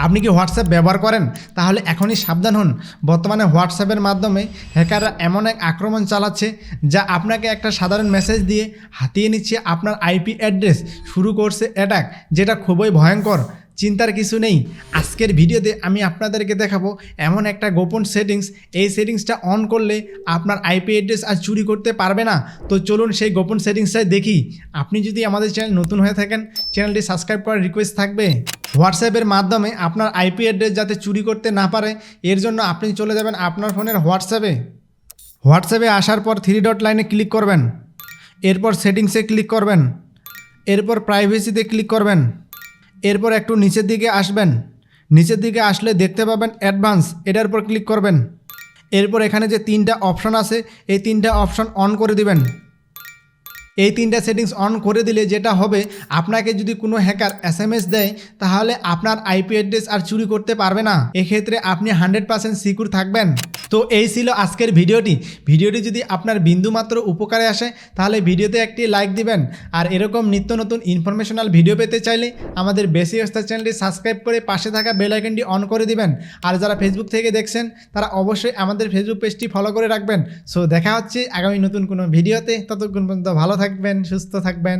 আপনি কি হোয়াটসঅ্যাপ ব্যবহার করেন? তাহলে এখনই সাবধান হন। বর্তমানে হোয়াটসঅ্যাপের মাধ্যমে হ্যাকাররা এমন এক আক্রমণ চালাচ্ছে যা আপনাকে একটা সাধারণ মেসেজ দিয়ে হাতিয়ে নিচ্ছে আপনার আইপি অ্যাড্রেস। শুরু করছে অ্যাটাক, যেটা খুবই ভয়ঙ্কর। চিন্তার কিছু নেই, আজকের ভিডিওতে আমি আপনাদেরকে দেখাবো এমন একটা গোপন সেটিংস। এই সেটিংসটা অন করলে আপনার আইপি অ্যাড্রেস আর চুরি করতে পারবে না। তো চলুন সেই গোপন সেটিংসটাই দেখি। আপনি যদি আমাদের চ্যানেল নতুন হয়ে থাকেন, চ্যানেলটি সাবস্ক্রাইব করার রিকোয়েস্ট থাকবে। হোয়াটসঅ্যাপের মাধ্যমে আপনার আইপি অ্যাড্রেস যাতে চুরি করতে না পারে, এর জন্য আপনি চলে যাবেন আপনার ফোনের হোয়াটসঅ্যাপে আসার পর 3 ডট লাইনে ক্লিক করবেন। এরপর সেটিংসে ক্লিক করবেন। এরপর প্রাইভেসিতে ক্লিক করবেন। এরপর একটু নিচের দিকে আসবেন। নিচের দিকে আসলে দেখতে পাবেন অ্যাডভান্স, এটার উপর ক্লিক করবেন। এরপর এখানে যে 3টা অপশন আছে, এই 3টা অপশন অন করে দিবেন। এই 3টা সেটিংস অন করে দিলে যেটা হবে, আপনাকে যদি কোনো হ্যাকার SMS দেয় তাহলে আপনার আইপি অ্যাড্রেস আর চুরি করতে পারবে না। এক্ষেত্রে আপনি 100% সিকিউর থাকবেন। তো এই ছিল আজকের ভিডিওটি যদি আপনার বিন্দুমাত্র উপকারে আসে তাহলে ভিডিওতে একটি লাইক দিবেন। আর এরকম নিত্য নতুন ইনফরমেশনাল ভিডিও পেতে চাইলে আমাদের বেসিক স্টার চ্যানেলটি সাবস্ক্রাইব করে পাশে থাকা বেল আইকনটি অন করে দিবেন। আর যারা ফেসবুক থেকে দেখছেন তারা অবশ্যই আমাদের ফেসবুক পেজটি ফলো করে রাখবেন। সো দেখা হচ্ছে আগামী নতুন কোনো ভিডিওতে। ততক্ষণ পর্যন্ত ভালো থাকবেন, সুস্থ থাকবেন।